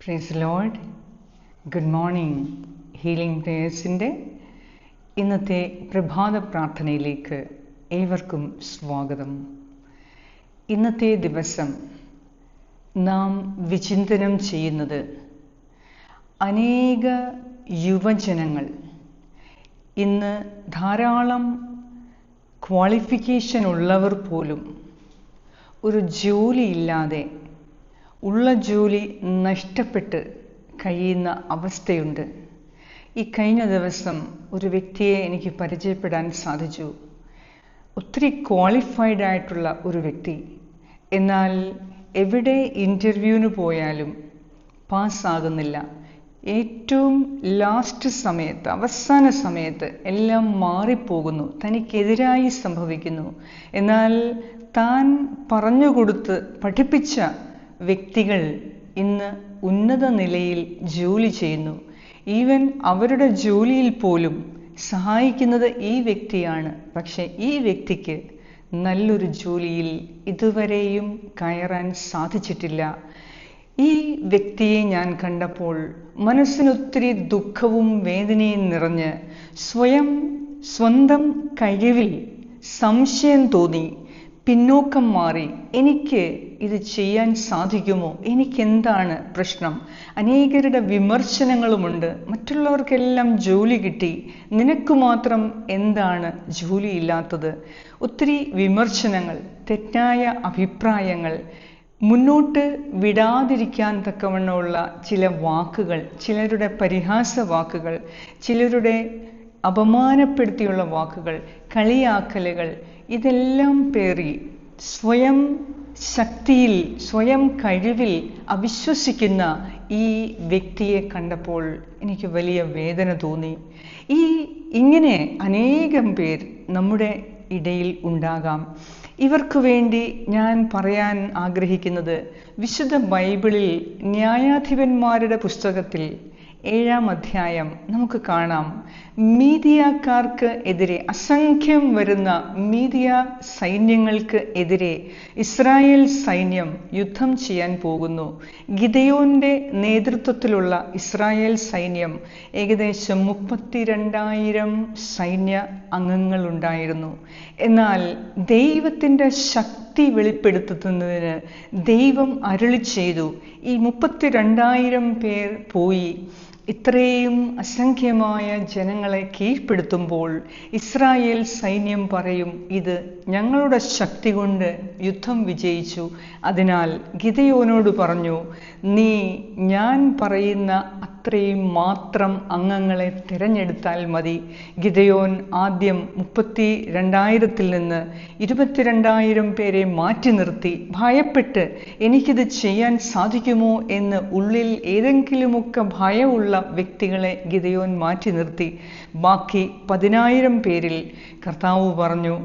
Price lord. Good morning. Healing പ്രേയേഴ്സിൻ്റെ ഇന്നത്തെ പ്രഭാത പ്രാർത്ഥനയിലേക്ക് ഏവർക്കും സ്വാഗതം. ഇന്നത്തെ ദിവസം നാം വിചിന്തനം ചെയ്യുന്നത് അനേക യുവജനങ്ങൾ ഇന്ന് ധാരാളം ക്വാളിഫിക്കേഷൻ ഉള്ളവർ പോലും ഒരു ജോലിയില്ലാതെ ഉള്ള ജോലി നഷ്ടപ്പെട്ട് കഴിയുന്ന അവസ്ഥയുണ്ട്. ഈ കഴിഞ്ഞ ദിവസം ഒരു വ്യക്തിയെ എനിക്ക് പരിചയപ്പെടാൻ സാധിച്ചു. ഒത്തിരി ക്വാളിഫൈഡ് ആയിട്ടുള്ള ഒരു വ്യക്തി, എന്നാൽ എവിടെ ഇൻ്റർവ്യൂവിന് പോയാലും പാസ്സാകുന്നില്ല. ഏറ്റവും ലാസ്റ്റ് സമയത്ത്, അവസാന സമയത്ത് എല്ലാം മാറിപ്പോകുന്നു, തനിക്കെതിരായി സംഭവിക്കുന്നു. എന്നാൽ താൻ പറഞ്ഞുകൊടുത്ത് പഠിപ്പിച്ച വ്യക്തികൾ ഇന്ന് ഉന്നത നിലയിൽ ജോലി ചെയ്യുന്നു. ഈവൻ അവരുടെ ജോലിയിൽ പോലും സഹായിക്കുന്നത് ഈ വ്യക്തിയാണ്. പക്ഷെ ഈ വ്യക്തിക്ക് നല്ലൊരു ജോലിയിൽ ഇതുവരെയും കയറാൻ സാധിച്ചിട്ടില്ല. ഈ വ്യക്തിയെ ഞാൻ കണ്ടപ്പോൾ മനസ്സിനൊത്തിരി ദുഃഖവും വേദനയും നിറഞ്ഞ് സ്വന്തം കഴിവിൽ സംശയം തോന്നി, പിന്നോക്കം മാറി. എനിക്ക് ഇത് ചെയ്യാൻ സാധിക്കുമോ? എനിക്കെന്താണ് പ്രശ്നം? അനേകരുടെ വിമർശനങ്ങളുമുണ്ട്. മറ്റുള്ളവർക്കെല്ലാം ജോലി കിട്ടി, നിനക്ക് മാത്രം എന്താണ് ജോലിയില്ലാത്തത്? ഒത്തിരി വിമർശനങ്ങൾ, തെറ്റായ അഭിപ്രായങ്ങൾ, മുന്നോട്ട് വിടാതിരിക്കാൻ തക്കവണ്ണമുള്ള ചില വാക്കുകൾ, ചിലരുടെ പരിഹാസ വാക്കുകൾ, ചിലരുടെ അപമാനപ്പെടുത്തിയുള്ള വാക്കുകൾ, കളിയാക്കലുകൾ, ഇതെല്ലാം പേറി സ്വയം ശക്തിയിൽ, സ്വയം കഴിവിൽ അവിശ്വസിക്കുന്ന ഈ വ്യക്തിയെ കണ്ടപ്പോൾ എനിക്ക് വലിയ വേദന തോന്നി. ഇങ്ങനെ അനേകം പേർ നമ്മുടെ ഇടയിൽ ഉണ്ടാകാം. ഇവർക്ക് വേണ്ടി ഞാൻ പറയാൻ ആഗ്രഹിക്കുന്നത്, വിശുദ്ധ ബൈബിളിൽ ന്യായാധിപന്മാരുടെ പുസ്തകത്തിൽ 7-ാം അധ്യായം നമുക്ക് കാണാം. മീദിയാക്കാർക്ക് എതിരെ, അസംഖ്യം വരുന്ന മീദിയ സൈന്യങ്ങൾക്ക് എതിരെ ഇസ്രായേൽ സൈന്യം യുദ്ധം ചെയ്യാൻ പോകുന്നു. ഗിദെയോന്റെ നേതൃത്വത്തിലുള്ള ഇസ്രായേൽ സൈന്യം ഏകദേശം 32,000 സൈന്യ അംഗങ്ങളുണ്ടായിരുന്നു. എന്നാൽ ദൈവത്തിൻ്റെ ശക്തി വെളിപ്പെടുത്തുന്നതിന് ദൈവം അരുളി ചെയ്തു, ഈ 32,000 പേർ പോയി ഇത്രയും അസംഖ്യമായ ജനങ്ങളെ കീഴ്പ്പെടുത്തുമ്പോൾ ഇസ്രായേൽ സൈന്യം പറയും, ഇത് ഞങ്ങളുടെ ശക്തി കൊണ്ട് യുദ്ധം വിജയിച്ചു. അതിനാൽ ഗിദെയോനോട് പറഞ്ഞു, നീ ഞാൻ പറയുന്ന അത്രയും മാത്രം അംഗങ്ങളെ തിരഞ്ഞെടുത്താൽ മതി. ഗിദെയോൻ ആദ്യം 32,000-ൽ നിന്ന് 22,000 പേരെ മാറ്റി നിർത്തി. ഭയപ്പെട്ട് എനിക്കിത് ചെയ്യാൻ സാധിക്കുമോ എന്ന് ഉള്ളിൽ ഏതെങ്കിലുമൊക്കെ ഭയമുള്ള വ്യക്തികളെ ഗിദെയോൻ മാറ്റി നിർത്തി. ബാക്കി 10,000 പേരിൽ കർത്താവ് പറഞ്ഞു,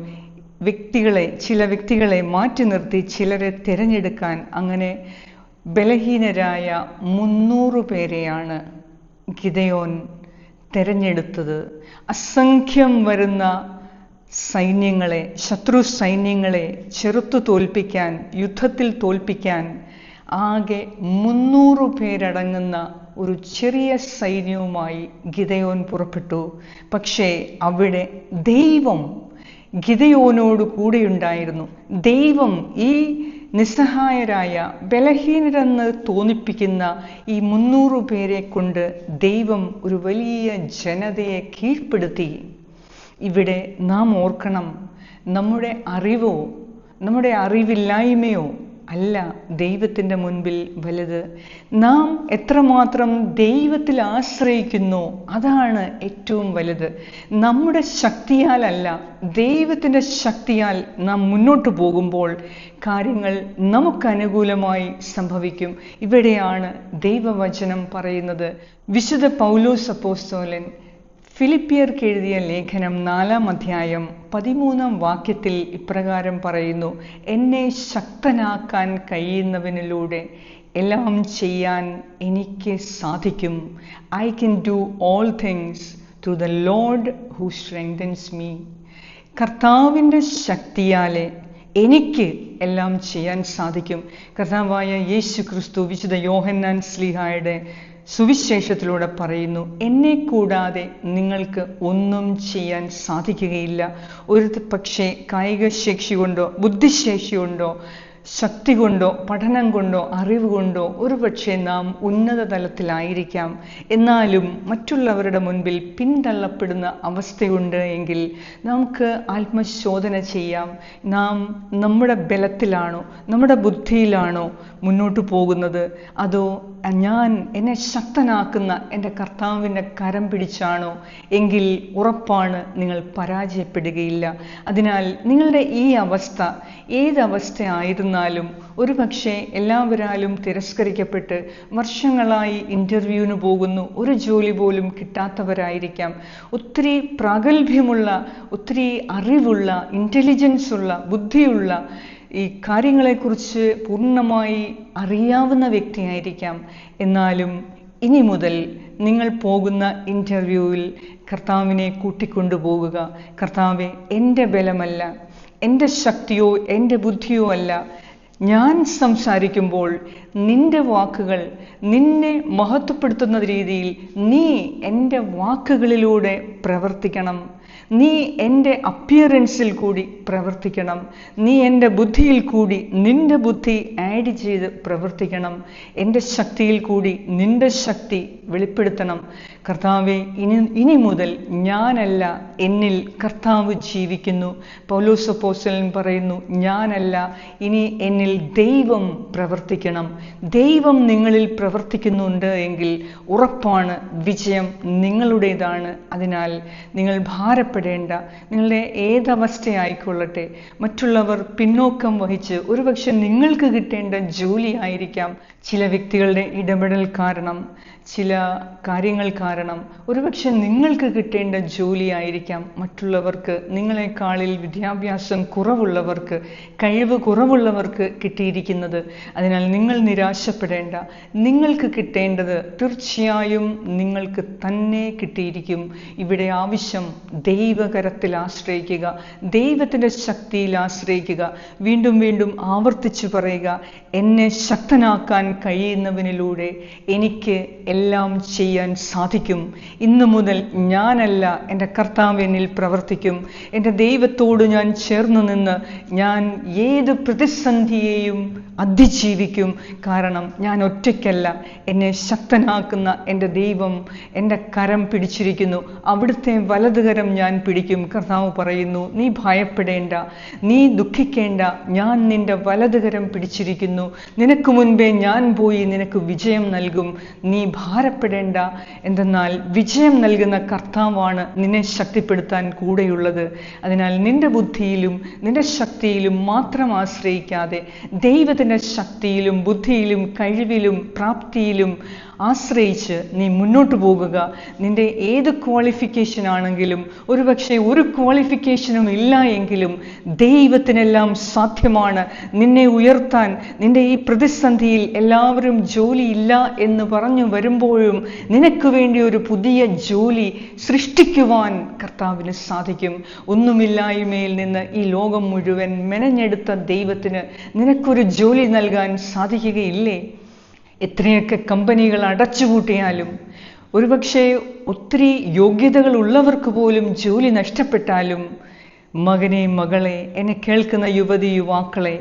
ചില വ്യക്തികളെ മാറ്റി നിർത്തി ചിലരെ തിരഞ്ഞെടുക്കാൻ. അങ്ങനെ ബലഹീനരായ 300 പേരെയാണ് ഗിദെയോൻ തിരഞ്ഞെടുത്തത്. അസംഖ്യം വരുന്ന സൈന്യങ്ങളെ, ശത്രു സൈന്യങ്ങളെ ചെറുത്തു തോൽപ്പിക്കാൻ, യുദ്ധത്തിൽ തോൽപ്പിക്കാൻ ആകെ 300 പേരടങ്ങുന്ന ഒരു ചെറിയ സൈന്യവുമായി ഗിദെയോൻ പുറപ്പെട്ടു. പക്ഷേ അവിടെ ദൈവം ഗിദെയോനോട് കൂടെയുണ്ടായിരുന്നു. ദൈവം ഈ നിസ്സഹായരായ, ബലഹീനരെന്ന് തോന്നിപ്പിക്കുന്ന ഈ 300 പേരെ കൊണ്ട് ദൈവം ഒരു വലിയ ജനതയെ കീഴ്പ്പെടുത്തി. ഇവിടെ നാം ഓർക്കണം, നമ്മുടെ അറിവോ നമ്മുടെ അറിവില്ലായ്മയോ അല്ല ദൈവത്തിൻ്റെ മുൻപിൽ വലുത്. നാം എത്രമാത്രം ദൈവത്തിൽ ആശ്രയിക്കുന്നോ അതാണ് ഏറ്റവും വലുത്. നമ്മുടെ ശക്തിയാലല്ല, ദൈവത്തിൻ്റെ ശക്തിയാൽ നാം മുന്നോട്ട് പോകുമ്പോൾ കാര്യങ്ങൾ നമുക്ക് അനുകൂലമായി സംഭവിക്കും. ഇവിടെയാണ് ദൈവവചനം പറയുന്നത്. വിശുദ്ധ പൗലോസ് അപ്പോസ്തലൻ ഫിലിപ്പിയർക്ക് എഴുതിയ ലേഖനം 4-ാം അധ്യായം 13-ാം വാക്യത്തിൽ ഇപ്രകാരം പറയുന്നു, എന്നെ ശക്തനാക്കാൻ കഴിയുന്നവനിലൂടെ എല്ലാം ചെയ്യാൻ എനിക്ക് സാധിക്കും. I can do all things through the Lord who strengthens me. കർത്താവിൻ്റെ ശക്തിയാലെ എനിക്ക് എല്ലാം ചെയ്യാൻ സാധിക്കും. കർത്താവായ യേശു ക്രിസ്തു വിശുദ്ധ യോഹന്നാൻ ശ്ലീഹായുടെ സുവിശേഷത്തിലൂടെ പറയുന്നു, എന്നെ കൂടാതെ നിങ്ങൾക്ക് ഒന്നും ചെയ്യാൻ സാധിക്കുകയില്ല. ഒരു പക്ഷേ കായിക ശേഷി കൊണ്ടോ ബുദ്ധിശേഷി കൊണ്ടോ ശക്തി കൊണ്ടോ പഠനം കൊണ്ടോ അറിവ് കൊണ്ടോ ഒരുപക്ഷെ നാം ഉന്നത തലത്തിലായിരിക്കാം. എന്നാലും മറ്റുള്ളവരുടെ മുൻപിൽ പിന്തള്ളപ്പെടുന്ന അവസ്ഥയുണ്ട് എങ്കിൽ നമുക്ക് ആത്മശോധന ചെയ്യാം. നാം നമ്മുടെ ബലത്തിലാണോ നമ്മുടെ ബുദ്ധിയിലാണോ മുന്നോട്ട് പോകുന്നത്, അതോ എന്നെ ശക്തനാക്കുന്ന എൻ്റെ കർത്താവിൻ്റെ കരം പിടിച്ചാണോ? എങ്കിൽ ഉറപ്പാണ് നിങ്ങൾ പരാജയപ്പെടുകയില്ല. അതിനാൽ നിങ്ങളുടെ ഈ അവസ്ഥ ഏതവസ്ഥയായിരുന്നാലും ഒരുപക്ഷെ എല്ലാവരാലും തിരസ്കരിക്കപ്പെട്ട് വർഷങ്ങളായി ഇൻ്റർവ്യൂവിന് പോകുന്നു, ഒരു ജോലി പോലും കിട്ടാത്തവരായിരിക്കാം. ഒത്തിരി പ്രാഗൽഭ്യമുള്ള, ഒത്തിരി അറിവുള്ള, ഇൻ്റലിജൻസ് ഉള്ള, ബുദ്ധിയുള്ള, ഈ കാര്യങ്ങളെക്കുറിച്ച് പൂർണ്ണമായി അറിയാവുന്ന വ്യക്തിയായിരിക്കാം. എന്നാലും ഇനി മുതൽ നിങ്ങൾ പോകുന്ന ഇൻ്റർവ്യൂവിൽ കർത്താവിനെ കൂട്ടിക്കൊണ്ടുപോകുക. കർത്താവെ, എൻ്റെ ബലമല്ല, എൻ്റെ ശക്തിയോ എൻ്റെ ബുദ്ധിയോ അല്ല, ഞാൻ സംസാരിക്കുമ്പോൾ നിന്റെ വാക്കുകൾ നിന്നെ മഹത്വപ്പെടുത്തുന്ന രീതിയിൽ നീ എൻ്റെ വാക്കുകളിലൂടെ പ്രവർത്തിക്കണം. നീ എൻ്റെ അപ്പിയറൻസിൽ കൂടി പ്രവർത്തിക്കണം. നീ എൻ്റെ ബുദ്ധിയിൽ കൂടി നിന്റെ ബുദ്ധി ആഡ് ചെയ്ത് പ്രവർത്തിക്കണം. എൻ്റെ ശക്തിയിൽ കൂടി നിന്റെ ശക്തി വെളിപ്പെടുത്തണം. കർത്താവെ, ഇനി മുതൽ ഞാനല്ല, എന്നിൽ കർത്താവ് ജീവിക്കുന്നു. പൗലോസ് അപ്പോസ്തലൻ പറയുന്നു, ഞാനല്ല, ഇനി എന്നിൽ ദൈവം പ്രവർത്തിക്കണം. ദൈവം നിങ്ങളിൽ പ്രവർത്തിക്കുന്നുണ്ട് എങ്കിൽ ഉറപ്പാണ് വിജയം നിങ്ങളുടേതാണ്. അതിനാൽ നിങ്ങൾ ഭാരപ്പെടേണ്ട. നിങ്ങളുടെ ഏതവസ്ഥയായിക്കൊള്ളട്ടെ, മറ്റുള്ളവർ പിന്നോക്കം വഹിച്ച് ഒരുപക്ഷെ നിങ്ങൾക്ക് കിട്ടേണ്ട ജോലി ആയിരിക്കാം, ചില വ്യക്തികളുടെ ഇടപെടൽ കാരണം, ചില കാര്യങ്ങൾ കാരണം ഒരുപക്ഷെ നിങ്ങൾക്ക് കിട്ടേണ്ട ജോലി ആയിരിക്കാം മറ്റുള്ളവർക്ക്, നിങ്ങളെക്കാളിൽ വിദ്യാഭ്യാസം കുറവുള്ളവർക്ക്, കഴിവ് കുറവുള്ളവർക്ക് കിട്ടിയിരിക്കുന്നത്. അതിനാൽ നിങ്ങൾ നിരാശപ്പെടേണ്ട. നിങ്ങൾക്ക് കിട്ടേണ്ടത് തീർച്ചയായും നിങ്ങൾക്ക് തന്നെ കിട്ടിയിരിക്കും. ഇവിടെ ആവശ്യം ദൈവകരത്തിൽ ആശ്രയിക്കുക, ദൈവത്തിൻ്റെ ശക്തിയിൽ ആശ്രയിക്കുക. വീണ്ടും വീണ്ടും ആവർത്തിച്ചു പറയുക, എന്നെ ശക്തനാക്കാൻ കഴിയുന്നവനിലൂടെ എനിക്ക് എല്ലാം ചെയ്യാൻ സാധിക്കും. ഇന്നു മുതൽ ഞാനല്ല, എൻ്റെ കർത്താവ് എന്നിൽ പ്രവർത്തിക്കും. എൻ്റെ ദൈവത്തോട് ഞാൻ ചേർന്ന് നിന്ന് ഞാൻ ഏത് പ്രതിസന്ധിയെയും അതിജീവിക്കും. കാരണം ഞാൻ ഒറ്റയ്ക്കല്ല, എന്നെ ശക്തനാക്കുന്ന എൻ്റെ ദൈവം എൻ്റെ കരം പിടിച്ചിരിക്കുന്നു. അവിടുത്തെ വലതുകരം ഞാൻ പിടിക്കും. കർത്താവ് പറയുന്നു, നീ ഭയപ്പെടേണ്ട, നീ ദുഃഖിക്കേണ്ട, ഞാൻ നിന്റെ വലതുകരം പിടിച്ചിരിക്കുന്നു. നിനക്ക് മുൻപേ ഞാൻ പോയി നിനക്ക് വിജയം നൽകും. നീ ഭാരപ്പെടേണ്ട. എന്തെന്നാൽ വിജയം നൽകുന്ന കർത്താവാണ് നിന്നെ ശക്തിപ്പെടുത്താൻ കൂടെയുള്ളത്. അതിനാൽ നിന്റെ ബുദ്ധിയിലും നിന്റെ ശക്തിയിലും മാത്രം ആശ്രയിക്കാതെ ദൈവത്തിൻ്റെ ശക്തിയിലും ബുദ്ധിയിലും കഴിവിലും പ്രാപ്തിയിലും ആശ്രയിച്ച് നീ മുന്നോട്ട് പോകുക. നിന്റെ ഏത് ക്വാളിഫിക്കേഷൻ ആണെങ്കിലും, ഒരുപക്ഷെ ഒരു ക്വാളിഫിക്കേഷനും ഇല്ല എങ്കിലും ദൈവത്തിനെല്ലാം സാധ്യമാണ് നിന്നെ ഉയർത്താൻ. നിന്റെ ഈ പ്രതിസന്ധിയിൽ എല്ലാവരും ജോലിയില്ല എന്ന് പറഞ്ഞു വരുമ്പോഴും നിനക്ക് വേണ്ടി ഒരു പുതിയ ജോലി സൃഷ്ടിക്കുവാൻ കർത്താവിന് സാധിക്കും. ഒന്നുമില്ലായ്മയിൽ നിന്ന് ഈ ലോകം മുഴുവൻ മെനഞ്ഞെടുത്ത ദൈവത്തിന് നിനക്കൊരു ജോലി നൽകാൻ സാധിക്കുകയില്ലേ? എത്രയൊക്കെ കമ്പനികൾ അടച്ചുപൂട്ടിയാലും, ഒരുപക്ഷെ ഒത്തിരി യോഗ്യതകൾ ഉള്ളവർക്ക് പോലും ജോലി നഷ്ടപ്പെട്ടാലും, മകനെ, മകളെ, എന്നെ കേൾക്കുന്ന യുവതി യുവാക്കളെ,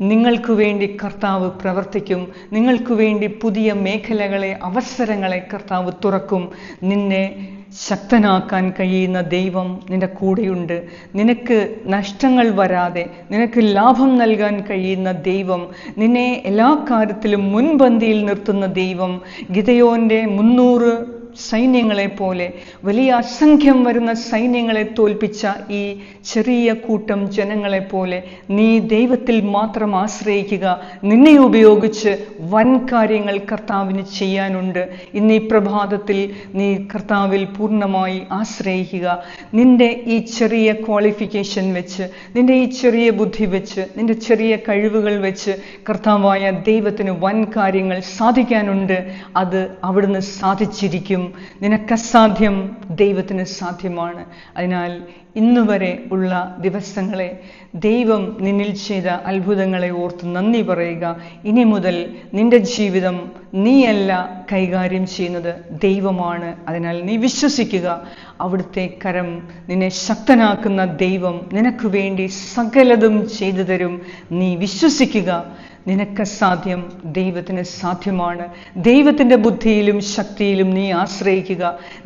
നിങ്ങൾക്ക് വേണ്ടി കർത്താവ് പ്രവർത്തിക്കും. നിങ്ങൾക്ക് വേണ്ടി പുതിയ മേഖലകളെ, അവസരങ്ങളെ കർത്താവ് തുറക്കും. നിന്നെ ശക്തനാക്കാൻ കഴിയുന്ന ദൈവം നിന്റെ കൂടെയുണ്ട്. നിനക്ക് നഷ്ടങ്ങൾ വരാതെ നിനക്ക് ലാഭം നൽകാൻ കഴിയുന്ന ദൈവം, നിന്നെ എല്ലാ കാര്യത്തിലും മുൻപന്തിയിൽ നിർത്തുന്ന ദൈവം, ഗിദെയോന്റെ 300 സൈന്യങ്ങളെ പോലെ വലിയ അസംഖ്യം വരുന്ന സൈന്യങ്ങളെ തോൽപ്പിച്ച ഈ ചെറിയ കൂട്ടം ജനങ്ങളെ പോലെ നീ ദൈവത്തിൽ മാത്രം ആശ്രയിക്കുക. നിന്നെ ഉപയോഗിച്ച് വൻ കാര്യങ്ങൾ കർത്താവിന് ചെയ്യാനുണ്ട്. ഇന്ന് ഈ പ്രഭാതത്തിൽ നീ കർത്താവിൽ പൂർണ്ണമായി ആശ്രയിക്കുക. നിന്റെ ഈ ചെറിയ ക്വാളിഫിക്കേഷൻ വെച്ച്, നിന്റെ ഈ ചെറിയ ബുദ്ധി വെച്ച്, നിന്റെ ചെറിയ കഴിവുകൾ വെച്ച് കർത്താവായ ദൈവത്തിന് വൻ കാര്യങ്ങൾ സാധിക്കാനുണ്ട്. അത് അവിടുന്ന് സാധിച്ചിരിക്കും. സാധിക്കും. നിനക്കസാധ്യം ദൈവത്തിന് സാധ്യമാണ്. അതിനാൽ ഇന്നുവരെ ഉള്ള ദിവസങ്ങളെ ദൈവം നിന്നിൽ ചെയ്ത അത്ഭുതങ്ങളെ ഓർത്ത് നന്ദി പറയുക. ഇനി മുതൽ നിന്റെ ജീവിതം നീയല്ല കൈകാര്യം ചെയ്യുന്നത്, ദൈവമാണ്. അതിനാൽ നീ വിശ്വസിക്കുക. അവിടുത്തെ കരം നിന്നെ ശക്തനാക്കുന്ന ദൈവം നിനക്ക് വേണ്ടി സകലതും ചെയ്തു തരും. നീ വിശ്വസിക്കുക. നിനക്കസാധ്യം ദൈവത്തിന് സാധ്യമാണ്. ദൈവത്തിൻ്റെ ബുദ്ധിയിലും ശക്തിയിലും നീ ആശ്രയിക്കുക.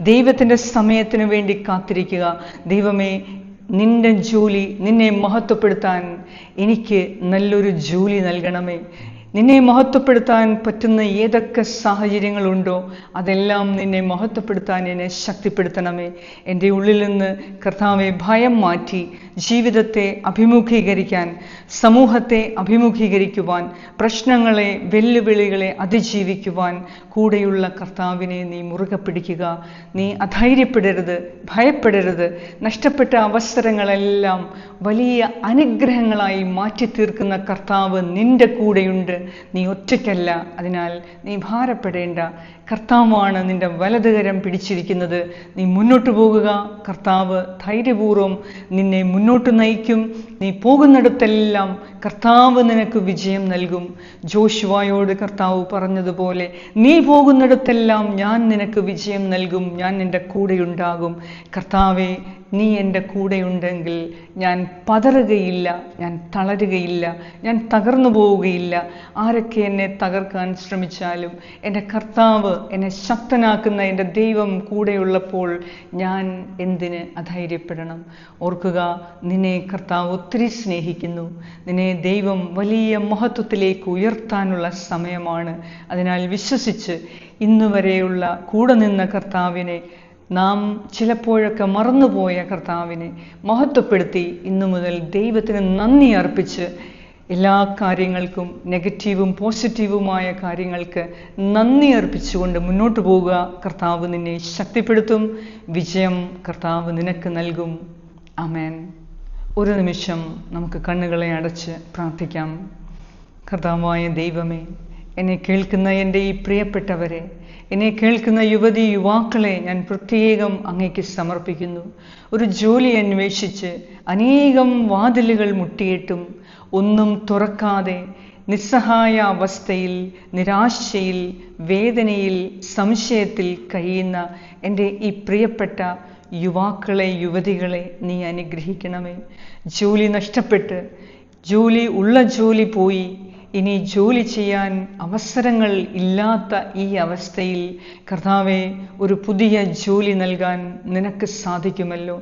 ദൈവത്തിൻ്റെ സമയത്തിന് വേണ്ടി കാത്തിരിക്കുക. ദൈവമേ, നിന്റെ ജോലി, നിന്നെ മഹത്വപ്പെടുത്താൻ എനിക്ക് നല്ലൊരു ജോലി നൽകണമേ. നിന്നെ മഹത്വപ്പെടുത്താൻ പറ്റുന്ന ഏതൊക്കെ സാഹചര്യങ്ങളുണ്ടോ അതെല്ലാം നിന്നെ മഹത്വപ്പെടുത്താൻ എന്നെ ശക്തിപ്പെടുത്തണമേ. എൻ്റെ ഉള്ളിൽ നിന്ന് കർത്താവെ ഭയം മാറ്റി ജീവിതത്തെ അഭിമുഖീകരിക്കാൻ, സമൂഹത്തെ അഭിമുഖീകരിക്കുവാൻ, പ്രശ്നങ്ങളെ, വെല്ലുവിളികളെ അതിജീവിക്കുവാൻ കൂടെയുള്ള കർത്താവിനെ നീ മുറുകെ പിടിക്കുക. നീ അധൈര്യപ്പെടരുത്, ഭയപ്പെടരുത്. നഷ്ടപ്പെട്ട അവസരങ്ങളെല്ലാം വലിയ അനുഗ്രഹങ്ങളായി മാറ്റി തീർക്കുന്ന കർത്താവ് നിന്റെ കൂടെയുണ്ട്. നീ ഒറ്റയ്ക്കല്ല. അതിനാൽ നീ ഭാരപ്പെടേണ്ട. കർത്താവാണ് നിന്റെ വലതുകരം പിടിച്ചിരിക്കുന്നത്. നീ മുന്നോട്ട് പോകുക. കർത്താവ് ധൈര്യപൂർവ്വം നിന്നെ മുന്നോട്ട് നയിക്കും. നീ പോകുന്നിടത്തെല്ലാം കർത്താവ് നിനക്ക് വിജയം നൽകും. ജോഷുവയോട് കർത്താവ് പറഞ്ഞതുപോലെ, നീ പോകുന്നിടത്തെല്ലാം ഞാൻ നിനക്ക് വിജയം നൽകും, ഞാൻ നിന്റെ കൂടെയുണ്ടാകും. കർത്താവെ, നീ എൻ്റെ കൂടെയുണ്ടെങ്കിൽ ഞാൻ പതറുകയില്ല, ഞാൻ തളരുകയില്ല, ഞാൻ തകർന്നു പോവുകയില്ല. ആരൊക്കെ എന്നെ തകർക്കാൻ ശ്രമിച്ചാലും എൻ്റെ കർത്താവ്, എന്നെ ശക്തനാക്കുന്ന എൻ്റെ ദൈവം കൂടെയുള്ളപ്പോൾ ഞാൻ എന്തിന് അധൈര്യപ്പെടണം? ഓർക്കുക, നിന്നെ കർത്താവ് ഒത്തിരി സ്നേഹിക്കുന്നു. നിന്നെ ദൈവം വലിയ മഹത്വത്തിലേക്ക് ഉയർത്താനുള്ള സമയമാണ്. അതിനാൽ വിശ്വസിച്ച് ഇന്നുവരെയുള്ള കൂടെ നിന്ന കർത്താവിനെ, നാം ചിലപ്പോഴൊക്കെ മറന്നുപോയ കർത്താവിനെ മഹത്വപ്പെടുത്തി ഇന്നു മുതൽ ദൈവത്തിന് നന്ദി അർപ്പിച്ച് എല്ലാ കാര്യങ്ങൾക്കും, നെഗറ്റീവും പോസിറ്റീവുമായ കാര്യങ്ങൾക്ക് നന്ദി അർപ്പിച്ചുകൊണ്ട് മുന്നോട്ട് പോവുക. കർത്താവ് നിന്നെ ശക്തിപ്പെടുത്തും. വിജയം കർത്താവ് നിനക്ക് നൽകും. ആമേൻ. ഒരു നിമിഷം നമുക്ക് കണ്ണുകളെ അടച്ച് പ്രാർത്ഥിക്കാം. കർത്താവായ ദൈവമേ, എന്നെ കേൾക്കുന്ന എൻ്റെ ഈ പ്രിയപ്പെട്ടവരെ, എന്നെ കേൾക്കുന്ന യുവതി യുവാക്കളെ ഞാൻ പ്രത്യേകം അങ്ങേക്ക് സമർപ്പിക്കുന്നു. ഒരു ജോലി അന്വേഷിച്ച് അനേകം വാതിലുകൾ മുട്ടിയിട്ടും ഒന്നും തുറക്കാതെ നിസ്സഹായ അവസ്ഥയിൽ, നിരാശയിൽ, വേദനയിൽ, സംശയത്തിൽ കഴിയുന്ന എൻ്റെ ഈ പ്രിയപ്പെട്ട യുവാക്കളെ, യുവതികളെ നീ അനുഗ്രഹിക്കണമേ. ജോലി നഷ്ടപ്പെട്ട്, ഉള്ള ജോലി പോയി, ഇനി ജോലി ചെയ്യാൻ അവസരങ്ങൾ ഇല്ലാത്ത ഈ അവസ്ഥയിൽ കർത്താവെ, ഒരു പുതിയ ജോലി നൽകാൻ നിനക്ക് സാധിക്കുമല്ലോ.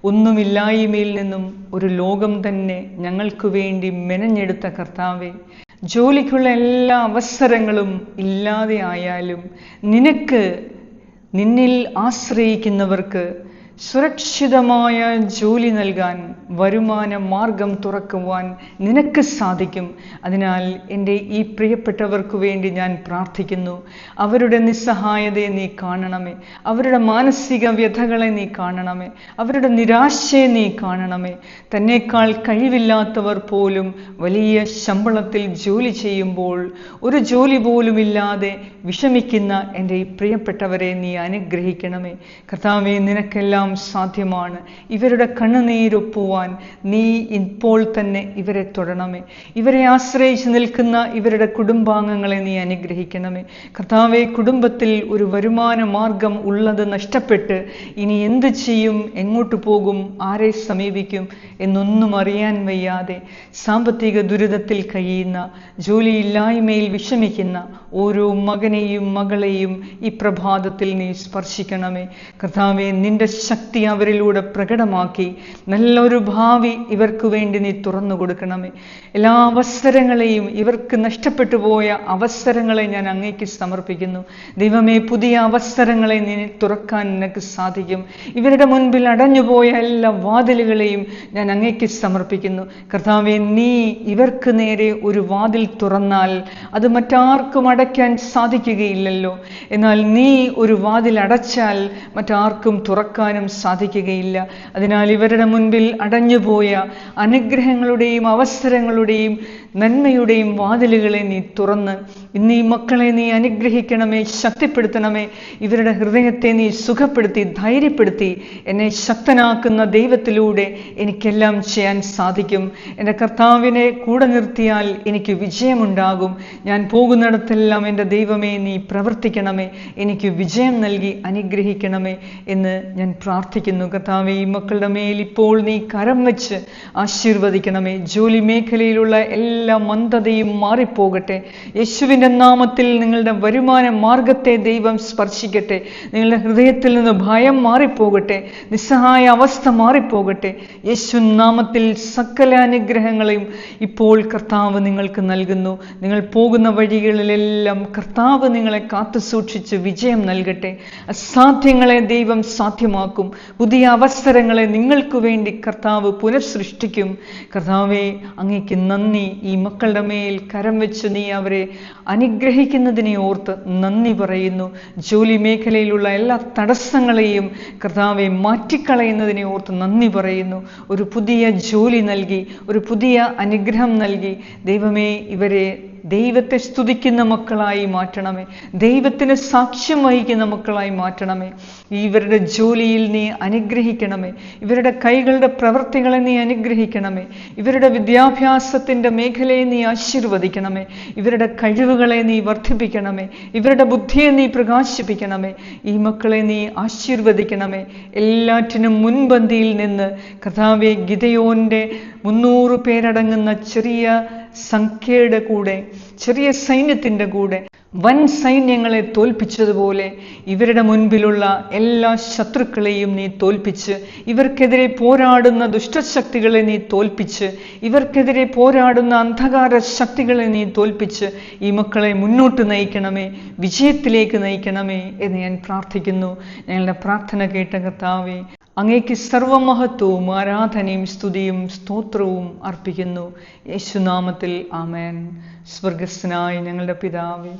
ഒന്നുമില്ലായ്മയിൽ നിന്നും ഒരു ലോകം തന്നെ ഞങ്ങൾക്ക് വേണ്ടി മെനഞ്ഞെടുത്ത കർത്താവെ, ജോലിക്കുള്ള എല്ലാ അവസരങ്ങളും ഇല്ലാതെ ആയാലും നിന്നിൽ ആശ്രയിക്കുന്നവർക്ക് സുരക്ഷിതമായ ജോലി നൽകാൻ, വരുമാന മാർഗം തുറക്കുവാൻ നിനക്ക് സാധിക്കും. അതിനാൽ എൻ്റെ ഈ പ്രിയപ്പെട്ടവർക്ക് വേണ്ടി ഞാൻ പ്രാർത്ഥിക്കുന്നു. അവരുടെ നിസ്സഹായതയെ നീ കാണണമേ. അവരുടെ മാനസിക വ്യഥകളെ നീ കാണണമേ. അവരുടെ നിരാശയെ നീ കാണണമേ. തന്നേക്കാൾ കഴിവില്ലാത്തവർ പോലും വലിയ ശമ്പളത്തിൽ ജോലി ചെയ്യുമ്പോൾ ഒരു ജോലി പോലുമില്ലാതെ വിഷമിക്കുന്ന എൻ്റെ ഈ പ്രിയപ്പെട്ടവരെ നീ അനുഗ്രഹിക്കണമേ. കർത്താവേ, നിനക്കെല്ലാം സാധ്യമാണ്. ഇവരുടെ കണ്ണുനീരൊപ്പുവാൻ നീ ഇപ്പോൾ തന്നെ ഇവരെ തൊടണമേ. ഇവരെ ആശ്രയിച്ച് നിൽക്കുന്ന ഇവരുടെ കുടുംബാംഗങ്ങളെ നീ അനുഗ്രഹിക്കണമേ. കർത്താവെ, കുടുംബത്തിൽ ഒരു വരുമാന മാർഗം ഉള്ളത് നഷ്ടപ്പെട്ട് ഇനി എന്ത് ചെയ്യും, എങ്ങോട്ട് പോകും, ആരെ സമീപിക്കും എന്നൊന്നും അറിയാൻ വയ്യാതെ സാമ്പത്തിക ദുരിതത്തിൽ കഴിയുന്ന, ജോലിയില്ലായ്മയിൽ വിഷമിക്കുന്ന ഓരോ മകനെയും മകളെയും ഈ പ്രഭാതത്തിൽ നീ സ്പർശിക്കണമേ. കർത്താവെ, നിന്റെ ശക്തി അവരിലൂടെ പ്രകടമാക്കി നല്ലൊരു ഭാവി ഇവർക്ക് വേണ്ടി നീ തുറന്നു കൊടുക്കണമേ. എല്ലാ അവസരങ്ങളെയും, ഇവർക്ക് നഷ്ടപ്പെട്ടു പോയ അവസരങ്ങളെ ഞാൻ അങ്ങേക്ക് സമർപ്പിക്കുന്നു. ദൈവമേ, പുതിയ അവസരങ്ങളെ നീ തുറക്കാൻ നിനക്ക് സാധിക്കും. ഇവരുടെ മുൻപിൽ അടഞ്ഞുപോയ എല്ലാ വാതിലുകളെയും ഞാൻ അങ്ങേക്ക് സമർപ്പിക്കുന്നു. കർത്താവെ, നീ ഇവർക്ക് നേരെ ഒരു വാതിൽ തുറന്നാൽ അത് മറ്റാർക്കും അടയ്ക്കാൻ സാധിക്കുകയില്ലല്ലോ. എന്നാൽ നീ ഒരു വാതിൽ അടച്ചാൽ മറ്റാർക്കും തുറക്കാനും സാധിക്കുകയില്ല. അതിനാൽ ഇവരുടെ മുൻപിൽ അടഞ്ഞുപോയ അനുഗ്രഹങ്ങളുടെയും അവസരങ്ങളുടെയും നന്മയുടെയും വാതിലുകളെ നീ തുറന്ന് ഇന്ന് ഈ മക്കളെ നീ അനുഗ്രഹിക്കണമേ, ശക്തിപ്പെടുത്തണമേ. ഇവരുടെ ഹൃദയത്തെ നീ സുഖപ്പെടുത്തി ധൈര്യപ്പെടുത്തി എന്നെ ശക്തനാക്കുന്ന ദൈവത്തിലൂടെ എനിക്കെല്ലാം ചെയ്യാൻ സാധിക്കും. എൻ്റെ കർത്താവിനെ കൂടെ നിർത്തിയാൽ എനിക്ക് വിജയമുണ്ടാകും. ഞാൻ പോകുന്നിടത്തെല്ലാം എൻ്റെ ദൈവമേ നീ പ്രവർത്തിക്കണമേ, എനിക്ക് വിജയം നൽകി അനുഗ്രഹിക്കണമേ എന്ന് ഞാൻ പ്രാർത്ഥിക്കുന്നു. കർത്താവേ, ഈ മക്കളുടെ മേൽ ഇപ്പോൾ നീ കരം വെച്ച് ആശീർവദിക്കണമേ. ജോലി മേഖലയിലുള്ള എല്ലാ മന്ദതയും മാറിപ്പോകട്ടെ. യേശുവിൻ്റെ നാമത്തിൽ നിങ്ങളുടെ വരുമാന മാർഗത്തെ ദൈവം സ്പർശിക്കട്ടെ. നിങ്ങളുടെ ഹൃദയത്തിൽ നിന്ന് ഭയം മാറിപ്പോകട്ടെ, നിസ്സഹായ അവസ്ഥ മാറിപ്പോകട്ടെ. യേശു നാമത്തിൽ സകല അനുഗ്രഹങ്ങളെയും ഇപ്പോൾ കർത്താവ് നിങ്ങൾക്ക് നൽകുന്നു. നിങ്ങൾ പോകുന്ന വഴികളിലെല്ലാം കർത്താവ് നിങ്ങളെ കാത്തു സൂക്ഷിച്ച് വിജയം നൽകട്ടെ. അസാധ്യങ്ങളെ ദൈവം സാധ്യമാക്കും. പുതിയ അവസരങ്ങളെ നിങ്ങൾക്ക് വേണ്ടി കർത്താവ് പുനഃസൃഷ്ടിക്കും. കർത്താവേ, അങ്ങേക്ക് നന്ദി. ഈ മക്കളുടെ മേൽ കരം വെച്ച് നീ അവരെ അനുഗ്രഹിക്കുന്നതിനെ ഓർത്ത് നന്ദി പറയുന്നു. ജോലി മേഖലയിലുള്ള എല്ലാ തടസ്സങ്ങളെയും കർത്താവെ മാറ്റിക്കളയുന്നതിനെ ഓർത്ത് നന്ദി പറയുന്നു. ഒരു പുതിയ ജോലി നൽകി, ഒരു പുതിയ അനുഗ്രഹം നൽകി ദൈവമേ ഇവരെ ദൈവത്തെ സ്തുതിക്കുന്ന മക്കളായി മാറ്റണമേ. ദൈവത്തിന് സാക്ഷ്യം വഹിക്കുന്ന മക്കളായി മാറ്റണമേ. ഇവരുടെ ജോലിയിൽ നീ അനുഗ്രഹിക്കണമേ. ഇവരുടെ കൈകളുടെ പ്രവൃത്തികളെ നീ അനുഗ്രഹിക്കണമേ. ഇവരുടെ വിദ്യാഭ്യാസത്തിൻ്റെ മേഖലയെ നീ ആശീർവദിക്കണമേ. ഇവരുടെ കഴിവുകളെ നീ വർദ്ധിപ്പിക്കണമേ. ഇവരുടെ ബുദ്ധിയെ നീ പ്രകാശിപ്പിക്കണമേ. ഈ മക്കളെ നീ ആശീർവദിക്കണമേ. എല്ലാറ്റിനും മുൻപന്തിയിൽ നിന്ന് കർത്താവേ, ഗിദെയോന്റെ 300 പേരടങ്ങുന്ന ചെറിയ സംഖ്യയുടെ കൂടെ, ചെറിയ സൈന്യത്തിൻ്റെ കൂടെ വൻ സൈന്യങ്ങളെ തോൽപ്പിച്ചതുപോലെ ഇവരുടെ മുൻപിലുള്ള എല്ലാ ശത്രുക്കളെയും നീ തോൽപ്പിച്ച്, ഇവർക്കെതിരെ പോരാടുന്ന ദുഷ്ടശക്തികളെ നീ തോൽപ്പിച്ച്, ഇവർക്കെതിരെ പോരാടുന്ന അന്ധകാര ശക്തികളെ നീ തോൽപ്പിച്ച് ഈ മക്കളെ മുന്നോട്ട് നയിക്കണമേ, വിജയത്തിലേക്ക് നയിക്കണമേ എന്ന് ഞാൻ പ്രാർത്ഥിക്കുന്നു. ഞങ്ങളുടെ പ്രാർത്ഥന കേട്ട കർത്താവേ, അങ്ങേക്ക് സർവമഹത്വവും ആരാധനയും സ്തുതിയും സ്തോത്രവും അർപ്പിക്കുന്നു. യേശുനാമത്തിൽ ആമേൻ. സ്വർഗസ്ഥനായ ഞങ്ങളുടെ പിതാവേ,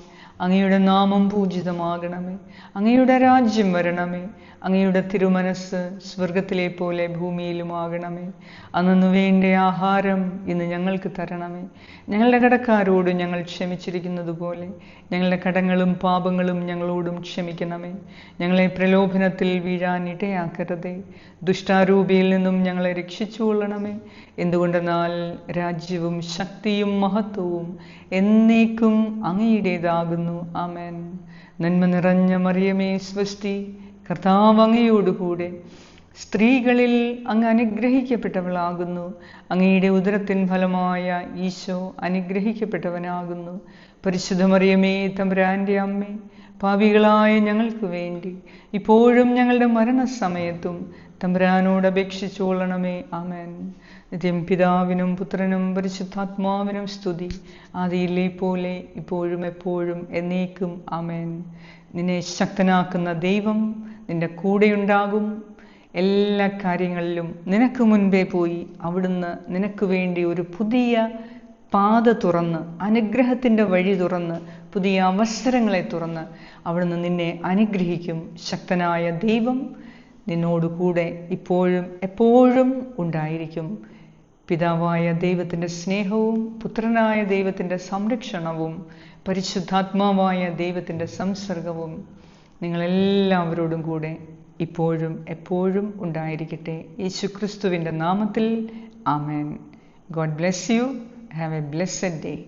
അങ്ങയുടെ നാമം പൂജിതമാകണമേ. അങ്ങയുടെ രാജ്യം വരണമേ. അങ്ങയുടെ തിരുമനസ് സ്വർഗത്തിലെ പോലെ ഭൂമിയിലുമാകണമേ. അന്നു വേണ്ട ആഹാരം ഇന്ന് ഞങ്ങൾക്ക് തരണമേ. ഞങ്ങളുടെ കടക്കാരോട് ഞങ്ങൾ ക്ഷമിച്ചിരിക്കുന്നത് പോലെ ഞങ്ങളുടെ കടങ്ങളും പാപങ്ങളും ഞങ്ങളോടും ക്ഷമിക്കണമേ. ഞങ്ങളെ പ്രലോഭനത്തിൽ വീഴാൻ ഇടയാക്കരുതേ. ദുഷ്ടാരൂപിയിൽ നിന്നും ഞങ്ങളെ രക്ഷിച്ചുകൊള്ളണമേ. എന്തുകൊണ്ടെന്നാൽ രാജ്യവും ശക്തിയും മഹത്വവും എന്നേക്കും അങ്ങയുടേതാകുന്നു. ആമേൻ. നന്മ നിറഞ്ഞ മറിയമേ സ്വസ്തി, കർത്താവ് അങ്ങയോടുകൂടെ സ്ത്രീകളിൽ അങ്ങ് അനുഗ്രഹിക്കപ്പെട്ടവളാകുന്നു. അങ്ങയുടെ ഉദരത്തിൻ ഫലമായ ഈശോ അനുഗ്രഹിക്കപ്പെട്ടവനാകുന്നു. പരിശുദ്ധ മറിയമേ, തമ്പുരാൻ്റെ അമ്മേ, പാപികളായ ഞങ്ങൾക്ക് വേണ്ടി ഇപ്പോഴും ഞങ്ങളുടെ മരണസമയത്തും തമ്പുരാനോട് അപേക്ഷിച്ചുകൊള്ളണമേ. ആമേൻ. നിത്യം പിതാവിനും പുത്രനും പരിശുദ്ധാത്മാവിനും സ്തുതി, ആദിയിലെ പോലെ ഇപ്പോഴും എപ്പോഴും എന്നേക്കും. ആമേൻ. നിന്നെ ശക്തനാക്കുന്ന ദൈവം നിന്റെ കൂടെയുണ്ടാകും. എല്ലാ കാര്യങ്ങളിലും നിനക്ക് മുൻപേ പോയി അവിടുന്ന് നിനക്ക് വേണ്ടി ഒരു പുതിയ പാത തുറന്ന്, അനുഗ്രഹത്തിൻ്റെ വഴി തുറന്ന്, പുതിയ അവസരങ്ങളെ തുറന്ന് അവിടുന്ന് നിന്നെ അനുഗ്രഹിക്കും. ശക്തനായ ദൈവം നിന്നോടുകൂടെ ഇപ്പോഴും എപ്പോഴും ഉണ്ടായിരിക്കും. പിതാവായ ദൈവത്തിൻ്റെ സ്നേഹവും പുത്രനായ ദൈവത്തിൻ്റെ സംരക്ഷണവും പരിശുദ്ധാത്മാവായ ദൈവത്തിൻ്റെ സംസർഗവും നിങ്ങളെല്ലാവരോടും കൂടെ ഇപ്പോഴും എപ്പോഴും ഉണ്ടായിരിക്കട്ടെ. യേശുക്രിസ്തുവിൻ്റെ നാമത്തിൽ ആമേൻ. God bless you. Have a blessed day.